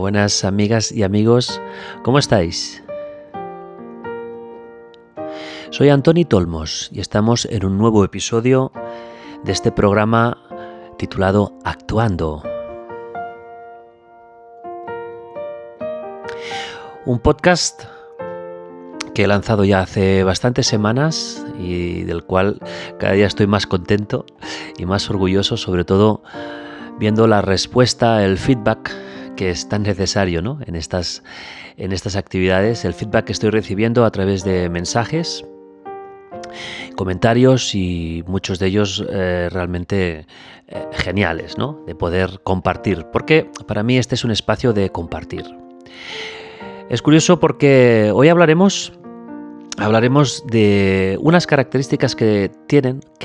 Buenas amigas y amigos, ¿cómo estáis? Soy Antoni Tolmos y estamos en un nuevo episodio de este programa titulado Actuando. Un podcast que he lanzado ya hace bastantes semanas y del cual cada día estoy más contento y más orgulloso, sobre todo viendo la respuesta, el feedback que es tan necesario, ¿no? en estas actividades, el feedback que estoy recibiendo a través de mensajes, comentarios y muchos de ellos realmente geniales, ¿no? De poder compartir, porque para mí este es un espacio de compartir. Es curioso porque hoy hablaremos de unas características que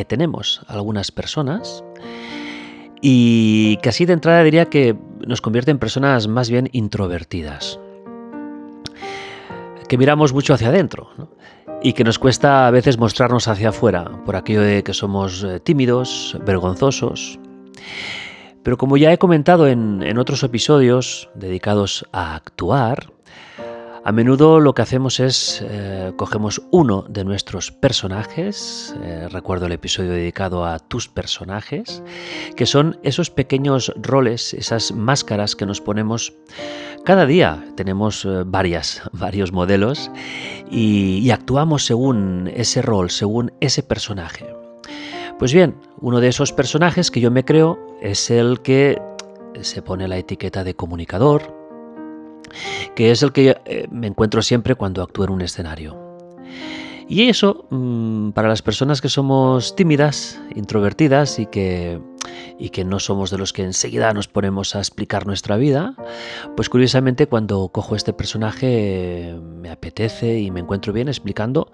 tenemos algunas personas y que así de entrada diría que nos convierte en personas más bien introvertidas, que miramos mucho hacia adentro, ¿no? Y que nos cuesta a veces mostrarnos hacia afuera por aquello de que somos tímidos, vergonzosos. Pero como ya he comentado en otros episodios dedicados a actuar, a menudo lo que hacemos es cogemos uno de nuestros personajes, recuerdo el episodio dedicado a tus personajes, que son esos pequeños roles, esas máscaras que nos ponemos cada día. Tenemos varios modelos y actuamos según ese rol, según ese personaje. Pues bien, uno de esos personajes que yo me creo es el que se pone la etiqueta de comunicador, que es el que me encuentro siempre cuando actúo en un escenario. Y eso, para las personas que somos tímidas, introvertidas y que no somos de los que enseguida nos ponemos a explicar nuestra vida, pues curiosamente cuando cojo este personaje me apetece y me encuentro bien explicando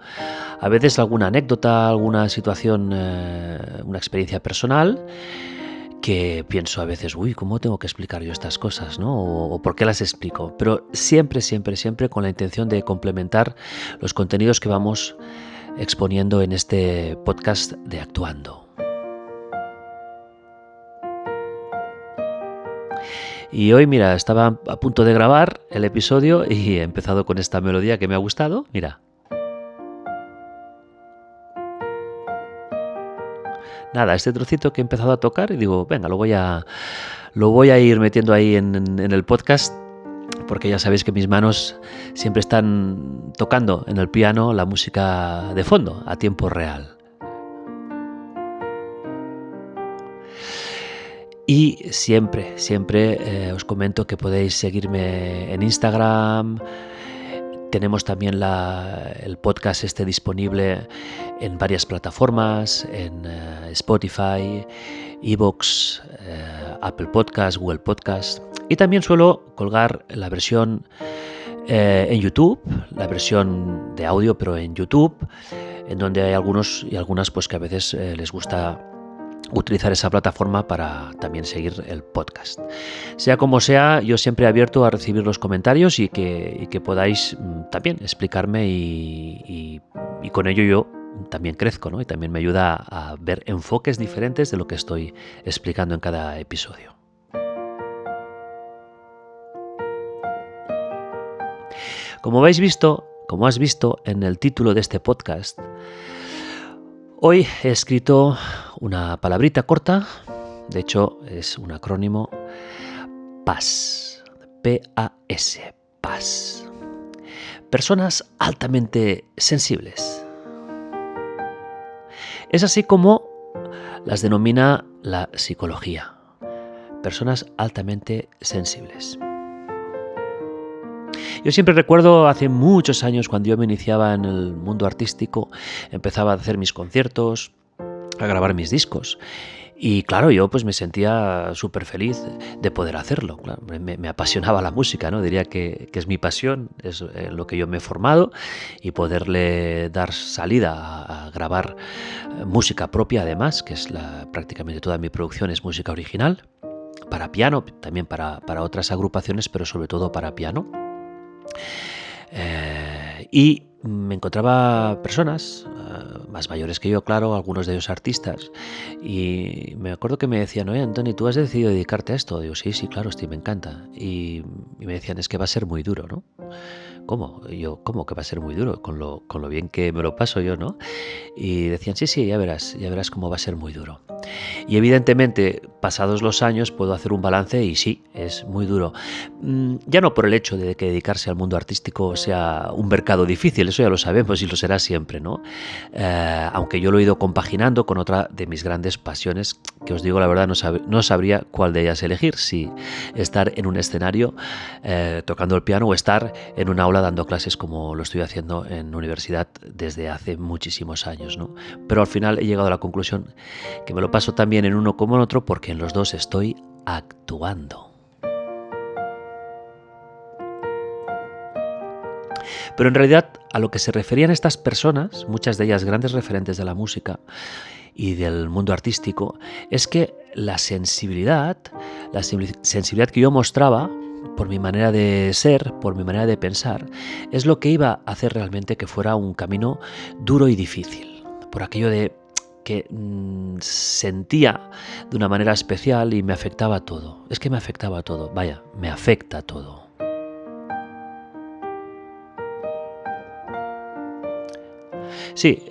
a veces alguna anécdota, alguna situación, una experiencia personal, que pienso a veces, ¿cómo tengo que explicar yo estas cosas, ¿no? O ¿por qué las explico? Pero siempre con la intención de complementar los contenidos que vamos exponiendo en este podcast de Actuando. Y hoy, mira, estaba a punto de grabar el episodio y he empezado con esta melodía que me ha gustado, mira. Nada, este trocito que he empezado a tocar y digo, venga, lo voy a ir metiendo ahí en el podcast, porque ya sabéis que mis manos siempre están tocando en el piano la música de fondo, a tiempo real. Y siempre os comento que podéis seguirme en Instagram. Tenemos también el podcast disponible en varias plataformas, en Spotify, iVoox, Apple Podcast, Google Podcast. Y también suelo colgar la versión en YouTube, la versión de audio, pero en YouTube, en donde hay algunos y algunas pues que a veces les gusta utilizar esa plataforma para también seguir el podcast. Sea como sea, yo siempre he abierto a recibir los comentarios y que podáis también explicarme y con ello yo también crezco, ¿no? Y también me ayuda a ver enfoques diferentes de lo que estoy explicando en cada episodio. Como has visto en el título de este podcast, hoy he escrito una palabrita corta, de hecho es un acrónimo, PAS, P-A-S, PAS. Personas altamente sensibles. Es así como las denomina la psicología, personas altamente sensibles. Yo siempre recuerdo hace muchos años cuando yo me iniciaba en el mundo artístico, empezaba a hacer mis conciertos, a grabar mis discos. Y claro, yo pues me sentía súper feliz de poder hacerlo. Claro, me apasionaba la música, ¿no? Diría que es mi pasión, es lo que yo me he formado, y poderle dar salida a grabar música propia además, que es prácticamente toda mi producción es música original, para piano, también para otras agrupaciones, pero sobre todo para piano. Y me encontraba personas más mayores que yo, claro, algunos de ellos artistas, y me acuerdo que me decían, oye, Antoni, ¿tú has decidido dedicarte a esto? Digo, sí, claro, me encanta. Y me decían, es que va a ser muy duro, ¿no? ¿Cómo? Y yo, ¿cómo que va a ser muy duro? Con lo bien que me lo paso yo, ¿no? Y decían, sí, ya verás cómo va a ser muy duro. Y evidentemente, pasados los años, puedo hacer un balance y sí, es muy duro. Ya no por el hecho de que dedicarse al mundo artístico sea un mercado difícil, eso ya lo sabemos y lo será siempre, ¿no? Aunque yo lo he ido compaginando con otra de mis grandes pasiones, que os digo la verdad, no sabría cuál de ellas elegir, si estar en un escenario tocando el piano o estar en un aula dando clases como lo estoy haciendo en universidad desde hace muchísimos años, ¿no? Pero al final he llegado a la conclusión que me lo paso tan bien en uno como en otro porque en los dos estoy actuando. Pero en realidad a lo que se referían estas personas, muchas de ellas grandes referentes de la música y del mundo artístico, es que la sensibilidad que yo mostraba por mi manera de ser, por mi manera de pensar, es lo que iba a hacer realmente que fuera un camino duro y difícil. Por aquello de que sentía de una manera especial y me afectaba todo. Es que me afectaba todo. Vaya, me afecta todo. Sí,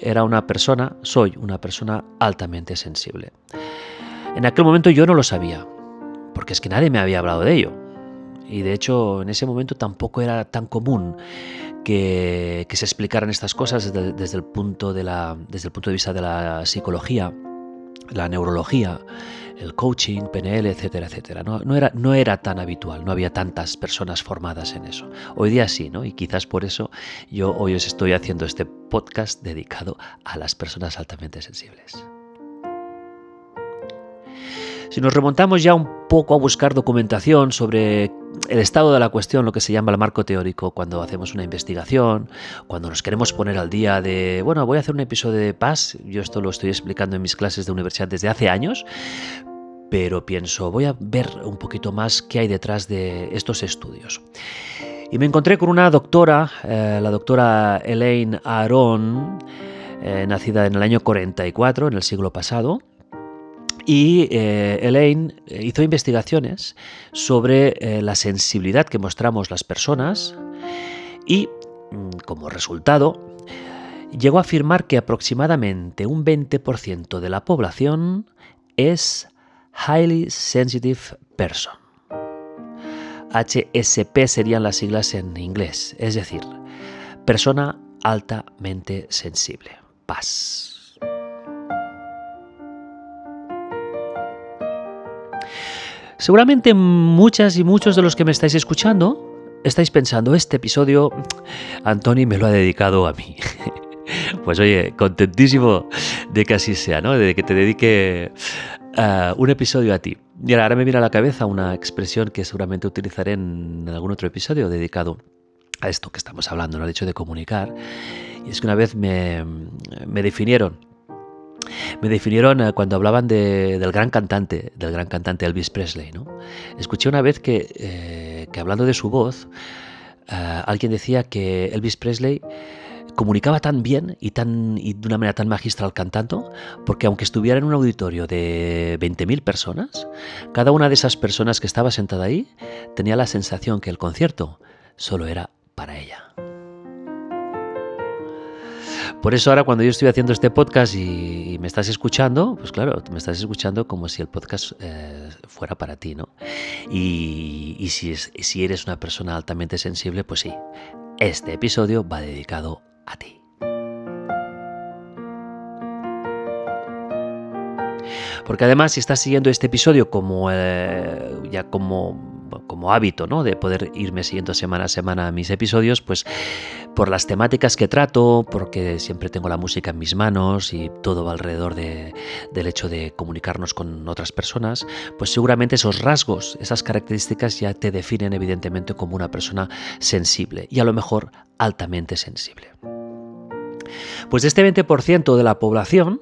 soy una persona altamente sensible. En aquel momento yo no lo sabía, porque es que nadie me había hablado de ello. Y de hecho, en ese momento tampoco era tan común que se explicaran estas cosas desde el punto de vista de la psicología, la neurología, el coaching, PNL, etcétera, etcétera. No era tan habitual, no había tantas personas formadas en eso. Hoy día sí, ¿no? Y quizás por eso yo hoy os estoy haciendo este podcast dedicado a las personas altamente sensibles. Si nos remontamos ya un poco a buscar documentación sobre el estado de la cuestión, lo que se llama el marco teórico, cuando hacemos una investigación, cuando nos queremos poner al día de, bueno, voy a hacer un episodio de Paz, yo esto lo estoy explicando en mis clases de universidad desde hace años, pero pienso, voy a ver un poquito más qué hay detrás de estos estudios. Y me encontré con una doctora, la doctora Elaine Aron, nacida en el año 44, en el siglo pasado. Y Elaine hizo investigaciones sobre la sensibilidad que mostramos las personas y, como resultado, llegó a afirmar que aproximadamente un 20% de la población es Highly Sensitive Person. HSP serían las siglas en inglés, es decir, persona altamente sensible. PAS. Seguramente muchas y muchos de los que me estáis escuchando estáis pensando, este episodio Antoni me lo ha dedicado a mí. Pues oye, contentísimo de que así sea, ¿no? De que te dedique un episodio a ti. Y ahora me viene a la cabeza una expresión que seguramente utilizaré en algún otro episodio dedicado a esto que estamos hablando, ¿no? El hecho de comunicar. Y es que una vez me definieron cuando hablaban del gran cantante Elvis Presley, ¿no? Escuché una vez que hablando de su voz, alguien decía que Elvis Presley comunicaba tan bien y de una manera tan magistral cantando, porque aunque estuviera en un auditorio de 20.000 personas, cada una de esas personas que estaba sentada ahí tenía la sensación que el concierto solo era para ella. Por eso ahora cuando yo estoy haciendo este podcast y me estás escuchando, pues claro, me estás escuchando como si el podcast fuera para ti, ¿no? Y si eres una persona altamente sensible, pues sí, este episodio va dedicado a ti. Porque además, si estás siguiendo este episodio como hábito, ¿no? De poder irme siguiendo semana a semana mis episodios, pues por las temáticas que trato, porque siempre tengo la música en mis manos y todo va alrededor del hecho de comunicarnos con otras personas, pues seguramente esos rasgos, esas características ya te definen evidentemente como una persona sensible y a lo mejor altamente sensible. Pues de este 20% de la población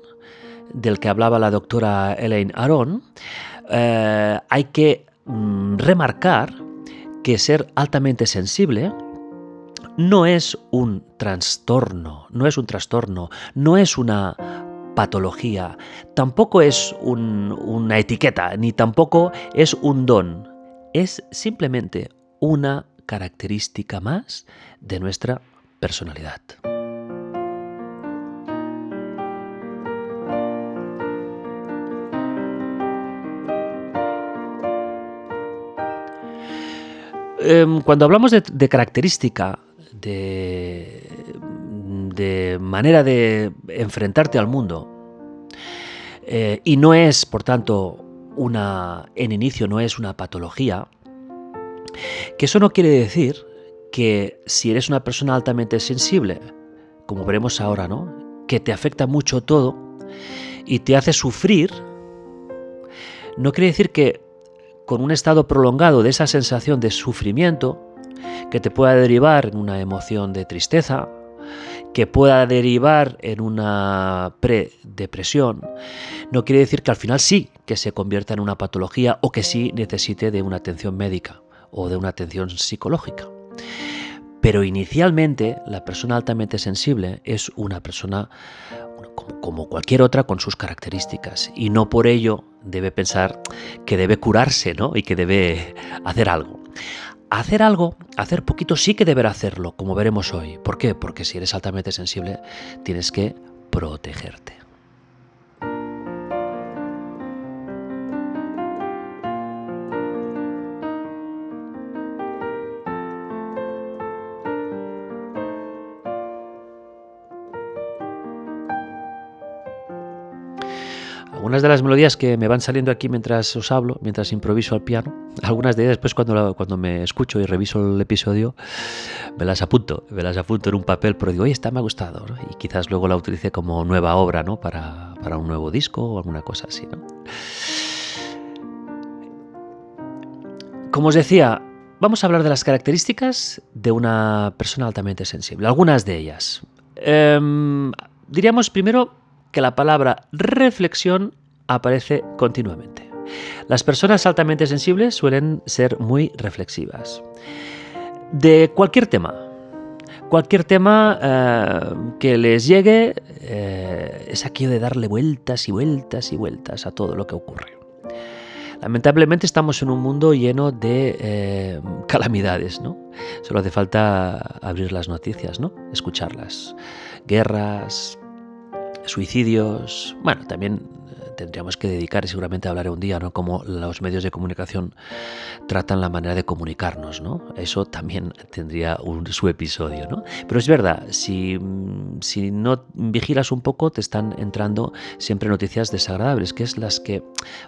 del que hablaba la doctora Elaine Aron, hay que remarcar que ser altamente sensible no es un trastorno, no es una patología, tampoco es una etiqueta, ni tampoco es un don. Es simplemente una característica más de nuestra personalidad. Cuando hablamos de característica, de manera de enfrentarte al mundo, y no es, por tanto, en inicio no es una patología, que eso no quiere decir que si eres una persona altamente sensible, como veremos ahora, ¿no?, que te afecta mucho todo y te hace sufrir, no quiere decir que con un estado prolongado de esa sensación de sufrimiento, que te pueda derivar en una emoción de tristeza, que pueda derivar en una predepresión, no quiere decir que al final sí que se convierta en una patología o que sí necesite de una atención médica o de una atención psicológica. Pero inicialmente la persona altamente sensible es una persona como cualquier otra con sus características y no por ello debe pensar que debe curarse, ¿no?, y que debe hacer algo. Hacer poquito sí que deberá hacerlo, como veremos hoy. ¿Por qué? Porque si eres altamente sensible tienes que protegerte. Algunas de las melodías que me van saliendo aquí mientras os hablo, mientras improviso al piano, algunas de ellas después cuando me escucho y reviso el episodio, me las apunto en un papel, pero digo, oye, esta me ha gustado, ¿no? Y quizás luego la utilice como nueva obra, ¿no?, para un nuevo disco o alguna cosa así, ¿no? Como os decía, vamos a hablar de las características de una persona altamente sensible, algunas de ellas. Diríamos primero que la palabra reflexión aparece continuamente. Las personas altamente sensibles suelen ser muy reflexivas. De cualquier tema que les llegue, es aquello de darle vueltas y vueltas y vueltas a todo lo que ocurre. Lamentablemente estamos en un mundo lleno de calamidades, ¿no? Solo hace falta abrir las noticias, ¿no?, escucharlas. Guerras, suicidios. Bueno, también tendríamos que dedicar seguramente a hablar un día, ¿no?, cómo los medios de comunicación tratan la manera de comunicarnos, ¿no? Eso también tendría su episodio, ¿no? Pero es verdad, si no vigilas un poco, te están entrando siempre noticias desagradables, que es las que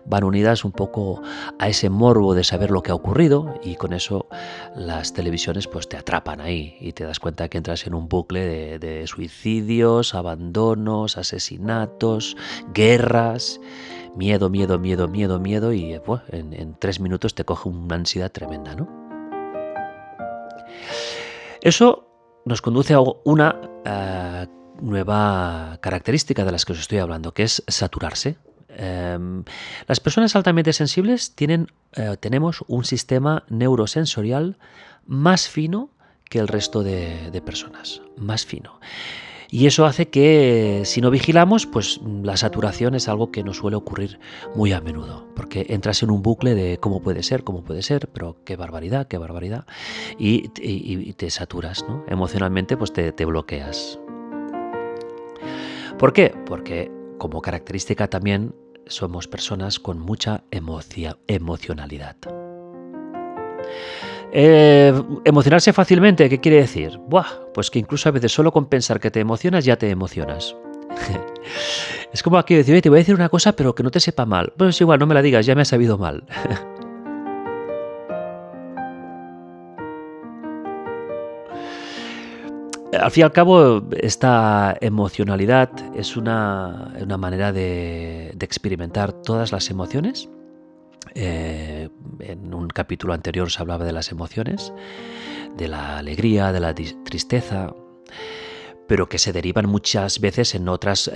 van unidas un poco a ese morbo de saber lo que ha ocurrido, y con eso las televisiones pues te atrapan ahí y te das cuenta que entras en un bucle de suicidios, abandonos, asesinatos, guerras. Miedo, miedo, miedo, miedo, miedo, y pues, en 3 minutos te coge una ansiedad tremenda, ¿no? Eso nos conduce a una nueva característica de las que os estoy hablando, que es saturarse. Las personas altamente sensibles tenemos un sistema neurosensorial más fino que el resto de personas, más fino. Y eso hace que si no vigilamos, pues la saturación es algo que nos suele ocurrir muy a menudo, porque entras en un bucle de cómo puede ser, pero qué barbaridad, y te saturas, ¿no? Emocionalmente pues te bloqueas. ¿Por qué? Porque como característica también somos personas con mucha emocionalidad. Emocionarse fácilmente, ¿qué quiere decir? Pues que incluso a veces solo con pensar que te emocionas ya te emocionas. Es como aquí decir, oye, te voy a decir una cosa pero que no te sepa mal. Bueno, es igual, no me la digas, ya me ha sabido mal. Al fin y al cabo, esta emocionalidad es una manera de experimentar todas las emociones. En un capítulo anterior se hablaba de las emociones, de la alegría, de la tristeza, pero que se derivan muchas veces en otras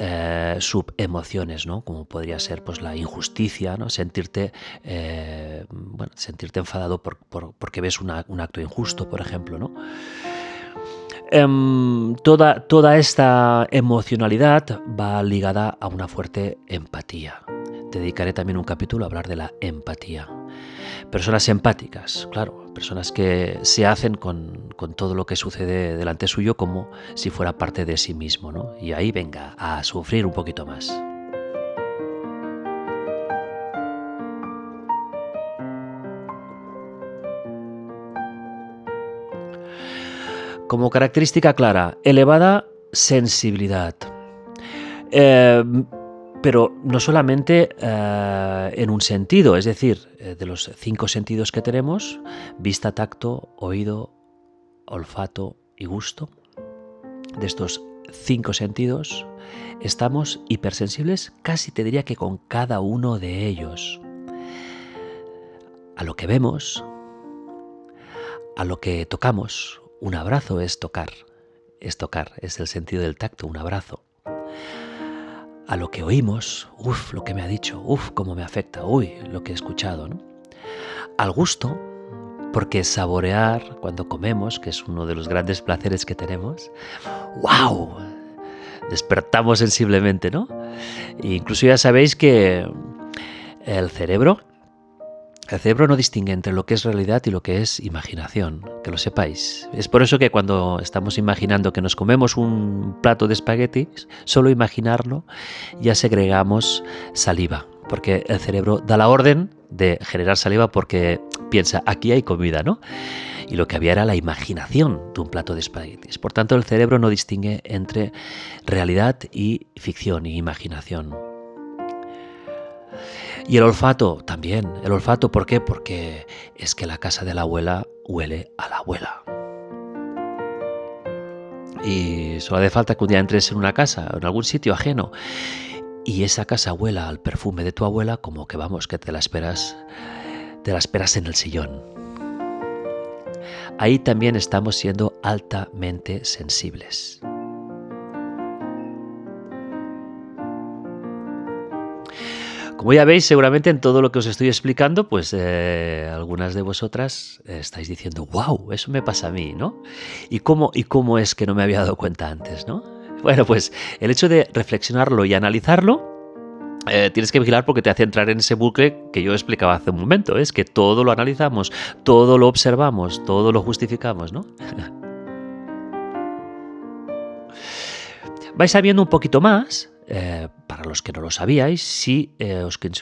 subemociones, ¿no? Como podría ser pues la injusticia, ¿no? Sentirte enfadado porque ves un acto injusto, por ejemplo, ¿no? Toda esta emocionalidad va ligada a una fuerte empatía. Dedicaré también un capítulo a hablar de la empatía. Personas empáticas, claro, personas que se hacen con todo lo que sucede delante suyo como si fuera parte de sí mismo, ¿no? Y ahí venga, a sufrir un poquito más. Como característica clara, elevada sensibilidad. Eh, pero no solamente en un sentido, es decir, de los 5 sentidos que tenemos, vista, tacto, oído, olfato y gusto, de estos 5 sentidos, estamos hipersensibles, casi te diría que con cada uno de ellos. A lo que vemos, a lo que tocamos. Un abrazo es tocar, es el sentido del tacto, un abrazo. A lo que oímos, lo que me ha dicho, cómo me afecta, lo que he escuchado, ¿no? Al gusto, porque saborear cuando comemos, que es uno de los grandes placeres que tenemos, ¡wow! Despertamos sensiblemente, ¿no? E incluso ya sabéis que el cerebro no distingue entre lo que es realidad y lo que es imaginación, que lo sepáis. Es por eso que cuando estamos imaginando que nos comemos un plato de espaguetis, solo imaginarlo ya segregamos saliva, porque el cerebro da la orden de generar saliva porque piensa, aquí hay comida, ¿no? Y lo que había era la imaginación de un plato de espaguetis. Por tanto, el cerebro no distingue entre realidad y ficción y imaginación. Y el olfato también. El olfato, ¿por qué? Porque es que la casa de la abuela huele a la abuela. Y solo hace falta que un día entres en una casa, en algún sitio ajeno, y esa casa huela al perfume de tu abuela, como que vamos, que te la esperas en el sillón. Ahí también estamos siendo altamente sensibles. Como ya veis, seguramente en todo lo que os estoy explicando, pues algunas de vosotras estáis diciendo, wow, eso me pasa a mí, ¿no? ¿Y cómo es que no me había dado cuenta antes, ¿no? Bueno, pues el hecho de reflexionarlo y analizarlo, tienes que vigilar porque te hace entrar en ese bucle que yo explicaba hace un momento, es que todo lo analizamos, todo lo observamos, todo lo justificamos, ¿no? Vais sabiendo un poquito más, para los que no lo sabíais, si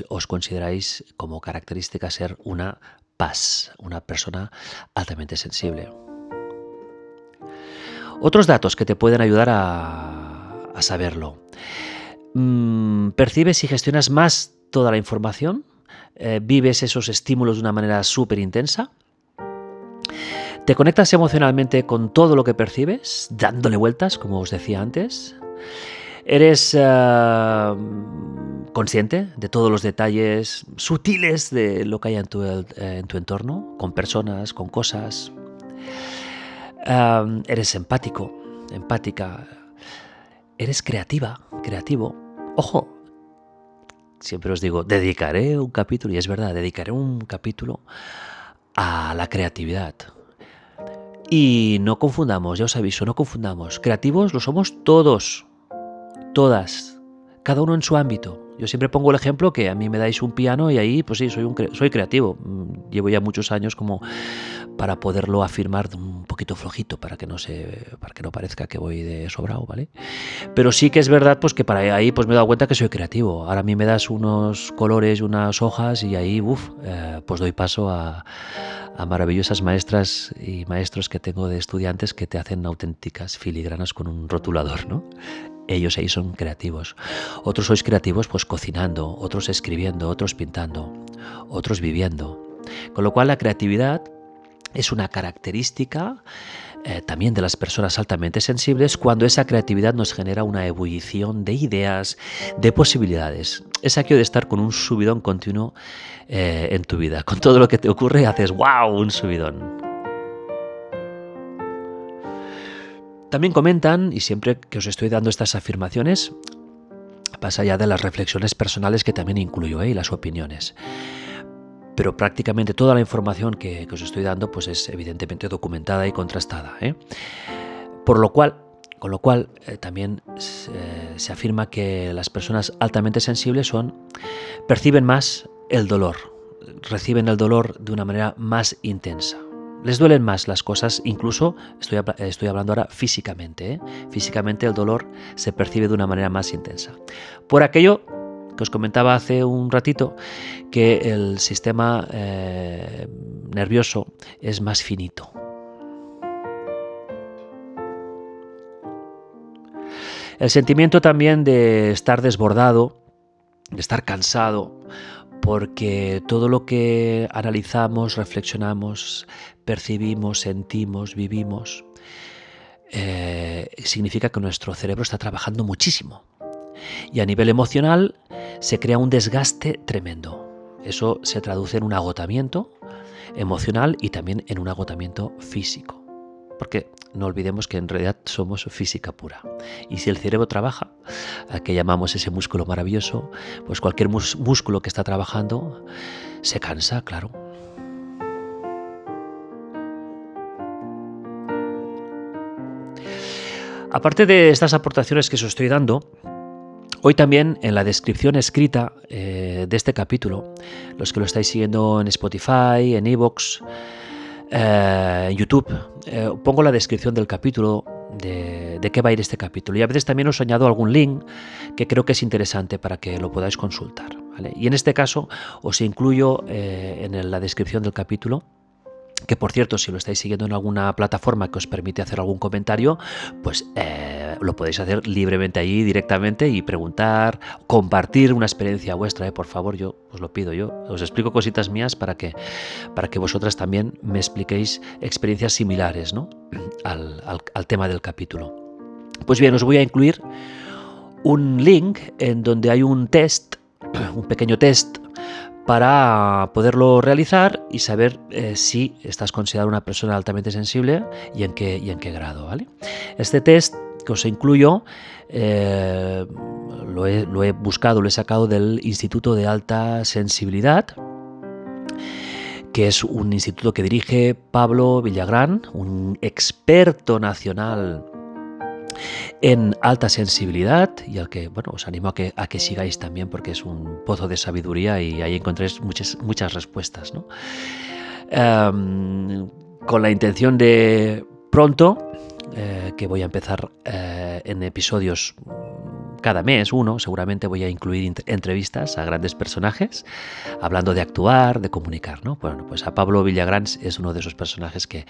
os consideráis como característica ser una PAS, una persona altamente sensible. Otros datos que te pueden ayudar a saberlo. ¿Percibes y gestionas más toda la información? ¿Vives esos estímulos de una manera súper intensa? ¿Te conectas emocionalmente con todo lo que percibes, dándole vueltas, como os decía antes? ¿Eres consciente de todos los detalles sutiles de lo que hay en tu entorno, con personas, con cosas? ¿Eres empático, empática? ¿Eres creativo? Ojo, siempre os digo, dedicaré un capítulo, y es verdad, dedicaré un capítulo a la creatividad. Y no confundamos, ya os aviso, no confundamos. Creativos lo somos todos, todas, cada uno en su ámbito. Yo siempre pongo el ejemplo que a mí me dais un piano y ahí, pues sí, soy creativo. Llevo ya muchos años como para poderlo afirmar un poquito flojito, para que no parezca que voy de sobrado, ¿vale? Pero sí que es verdad, pues que para ahí pues me he dado cuenta que soy creativo. Ahora a mí me das unos colores, unas hojas y ahí, pues doy paso a maravillosas maestras y maestros que tengo de estudiantes que te hacen auténticas filigranas con un rotulador, ¿no? Ellos ahí son creativos. Otros sois creativos pues cocinando, otros escribiendo, otros pintando, otros viviendo. Con lo cual la creatividad es una característica también de las personas altamente sensibles cuando esa creatividad nos genera una ebullición de ideas, de posibilidades. Es aquello de estar con un subidón continuo en tu vida. Con todo lo que te ocurre haces ¡wow! Un subidón. También comentan, y siempre que os estoy dando estas afirmaciones, pasa allá de las reflexiones personales que también incluyo, y las opiniones. Pero prácticamente toda la información que os estoy dando pues es evidentemente documentada y contrastada. Con lo cual, también se afirma que las personas altamente sensibles perciben más el dolor, reciben el dolor de una manera más intensa. Les duelen más las cosas, incluso estoy hablando ahora físicamente, ¿eh? Físicamente el dolor se percibe de una manera más intensa. Por aquello que os comentaba hace un ratito, que el sistema nervioso es más finito. El sentimiento también de estar desbordado, de estar cansado, porque todo lo que analizamos, reflexionamos, percibimos, sentimos, vivimos, significa que nuestro cerebro está trabajando muchísimo. Y a nivel emocional se crea un desgaste tremendo. Eso se traduce en un agotamiento emocional y también en un agotamiento físico. Porque no olvidemos que en realidad somos física pura. Y si el cerebro trabaja, al que llamamos ese músculo maravilloso, pues cualquier músculo que está trabajando se cansa, claro. Aparte de estas aportaciones que os estoy dando, hoy también en la descripción escrita de este capítulo, los que lo estáis siguiendo en Spotify, en iVoox, en YouTube, pongo la descripción del capítulo, de qué va a ir este capítulo, y a veces también os añado algún link que creo que es interesante para que lo podáis consultar, ¿vale? Y en este caso os incluyo en la descripción del capítulo, que por cierto, si lo estáis siguiendo en alguna plataforma que os permite hacer algún comentario, pues lo podéis hacer libremente allí directamente y preguntar, compartir una experiencia vuestra, por favor, yo os lo pido, yo os explico cositas mías para que vosotras también me expliquéis experiencias similares, ¿no? al tema del capítulo. Pues bien, os voy a incluir un link en donde hay un test, un pequeño test, para poderlo realizar y saber si estás considerado una persona altamente sensible y en qué grado, ¿vale? Este test que os incluyo lo he buscado, lo he sacado del Instituto de Alta Sensibilidad, que es un instituto que dirige Pablo Villagrán, un experto nacional en alta sensibilidad, y al que os animo a que sigáis también, porque es un pozo de sabiduría y ahí encontréis muchas respuestas, ¿no? Con la intención de pronto, que voy a empezar en episodios cada mes, seguramente voy a incluir entrevistas a grandes personajes, hablando de actuar, de comunicar, ¿no? Bueno, pues a Pablo Villagrán es uno de esos personajes que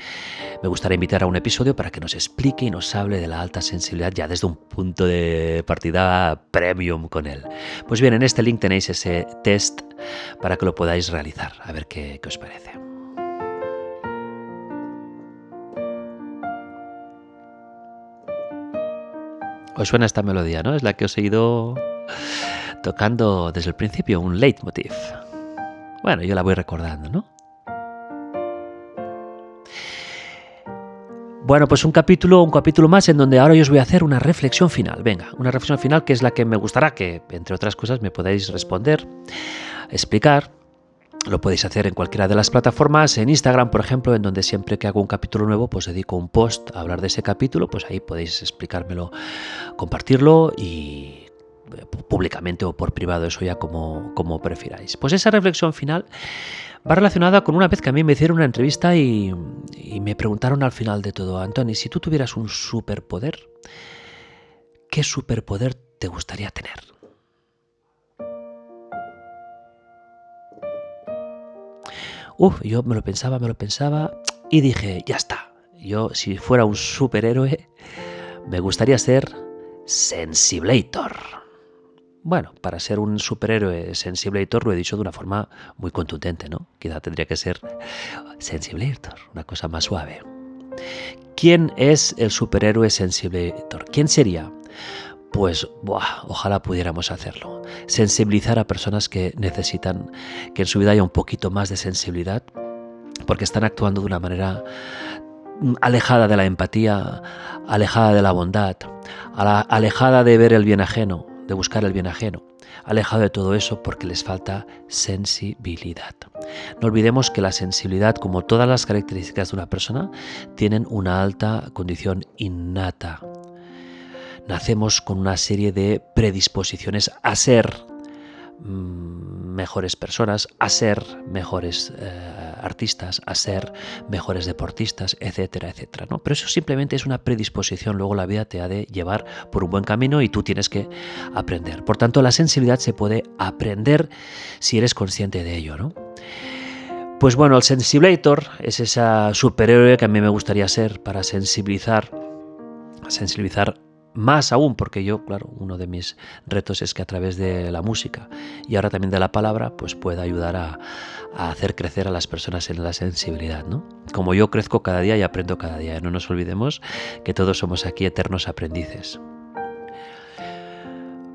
me gustaría invitar a un episodio para que nos explique y nos hable de la alta sensibilidad ya desde un punto de partida premium con él. Pues bien, en este link tenéis ese test para que lo podáis realizar, a ver qué os parece. Os suena esta melodía, ¿no? Es la que os he ido tocando desde el principio, un leitmotiv. Bueno, yo la voy recordando, ¿no? Bueno, pues un capítulo más en donde ahora yo os voy a hacer una reflexión final. Venga, una reflexión final que es la que me gustará que, entre otras cosas, me podáis responder, explicar. Lo podéis hacer en cualquiera de las plataformas, en Instagram, por ejemplo, en donde siempre que hago un capítulo nuevo, pues dedico un post a hablar de ese capítulo, pues ahí podéis explicármelo, compartirlo y públicamente o por privado, eso ya como prefiráis. Pues esa reflexión final va relacionada con una vez que a mí me hicieron una entrevista y me preguntaron al final de todo: Antoni, si tú tuvieras un superpoder, ¿qué superpoder te gustaría tener? Yo me lo pensaba y dije, ya está. Yo, si fuera un superhéroe, me gustaría ser Sensiblator. Bueno, para ser un superhéroe Sensiblator lo he dicho de una forma muy contundente, ¿no? Quizá tendría que ser Sensiblator, una cosa más suave. ¿Quién es el superhéroe Sensiblator? ¿Quién sería? Pues ojalá pudiéramos hacerlo. Sensibilizar a personas que necesitan que en su vida haya un poquito más de sensibilidad, porque están actuando de una manera alejada de la empatía, alejada de la bondad, alejada de ver el bien ajeno, de buscar el bien ajeno, alejado de todo eso porque les falta sensibilidad. No olvidemos que la sensibilidad, como todas las características de una persona, tienen una alta condición innata. Nacemos con una serie de predisposiciones a ser mejores personas, a ser mejores artistas, a ser mejores deportistas, etcétera, etcétera, ¿no? Pero eso simplemente es una predisposición, luego la vida te ha de llevar por un buen camino y tú tienes que aprender. Por tanto, la sensibilidad se puede aprender si eres consciente de ello, ¿no? Pues bueno, el Sensiblator es esa superhéroe que a mí me gustaría ser para sensibilizar más aún, porque yo, claro, uno de mis retos es que a través de la música y ahora también de la palabra, pues pueda ayudar a hacer crecer a las personas en la sensibilidad, ¿no? Como yo crezco cada día y aprendo cada día. No nos olvidemos que todos somos aquí eternos aprendices.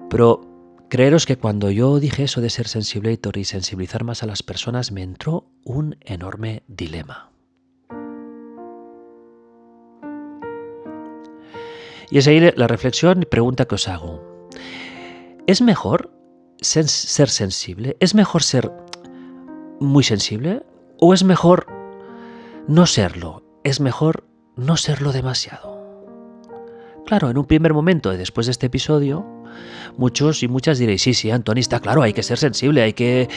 Pero creeros que cuando yo dije eso de ser Sensiblator y sensibilizar más a las personas, me entró un enorme dilema. Y es ahí la reflexión y pregunta que os hago. ¿Es mejor ser sensible? ¿Es mejor ser muy sensible? ¿O es mejor no serlo? ¿Es mejor no serlo demasiado? Claro, en un primer momento, después de este episodio, muchos y muchas diréis, sí, Antoni, está claro, hay que ser sensible, hay que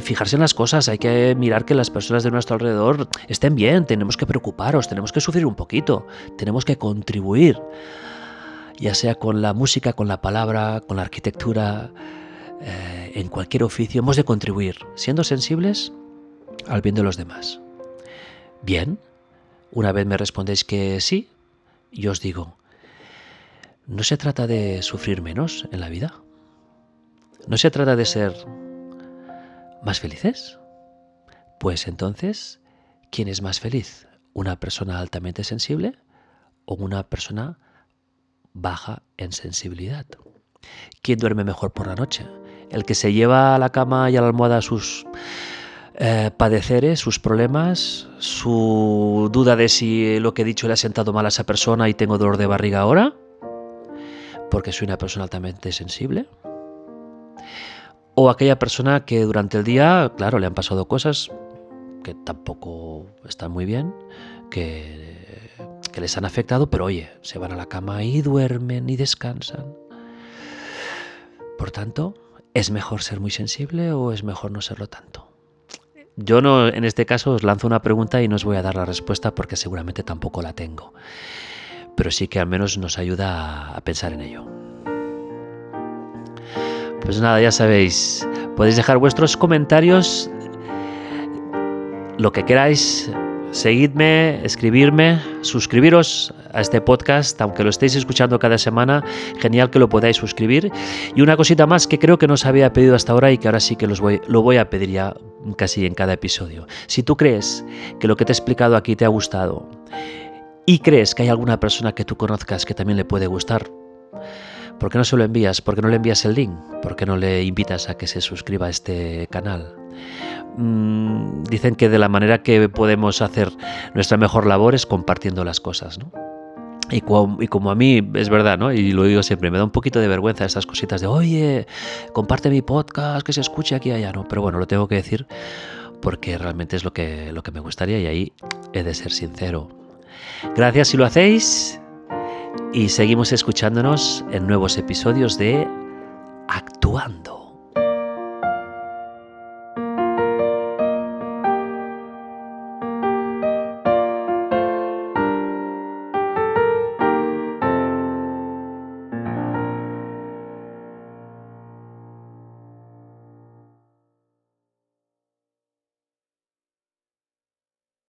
fijarse en las cosas, hay que mirar que las personas de nuestro alrededor estén bien, tenemos que preocuparos, tenemos que sufrir un poquito, tenemos que contribuir, ya sea con la música, con la palabra, con la arquitectura, en cualquier oficio, hemos de contribuir, siendo sensibles al bien de los demás. Bien, una vez me respondéis que sí, yo os digo, ¿no se trata de sufrir menos en la vida? ¿No se trata de ser más felices? Pues entonces, ¿quién es más feliz? ¿Una persona altamente sensible o una persona baja en sensibilidad? ¿Quién duerme mejor por la noche? ¿El que se lleva a la cama y a la almohada sus padeceres, sus problemas, su duda de si lo que he dicho le ha sentado mal a esa persona y tengo dolor de barriga ahora? Porque soy una persona altamente sensible. O aquella persona que durante el día, claro, le han pasado cosas que tampoco están muy bien, que les han afectado, pero oye, se van a la cama y duermen y descansan. Por tanto, ¿es mejor ser muy sensible o es mejor no serlo tanto? Yo no, en este caso os lanzo una pregunta y no os voy a dar la respuesta porque seguramente tampoco la tengo. Pero sí que al menos nos ayuda a pensar en ello. Pues nada, ya sabéis, podéis dejar vuestros comentarios, lo que queráis, seguidme, escribirme, suscribiros a este podcast, aunque lo estéis escuchando cada semana, genial que lo podáis suscribir. Y una cosita más que creo que no os había pedido hasta ahora y que ahora sí que lo voy a pedir ya casi en cada episodio. Si tú crees que lo que te he explicado aquí te ha gustado y crees que hay alguna persona que tú conozcas que también le puede gustar, ¿por qué no se lo envías? ¿Por qué no le envías el link? ¿Por qué no le invitas a que se suscriba a este canal? Dicen que de la manera que podemos hacer nuestra mejor labor es compartiendo las cosas, ¿no? Y como a mí es verdad, ¿no? Y lo digo siempre, me da un poquito de vergüenza estas cositas de, oye, comparte mi podcast, que se escuche aquí y allá, ¿no? Pero bueno, lo tengo que decir porque realmente es lo que me gustaría y ahí he de ser sincero. Gracias si lo hacéis y seguimos escuchándonos en nuevos episodios de Actuando.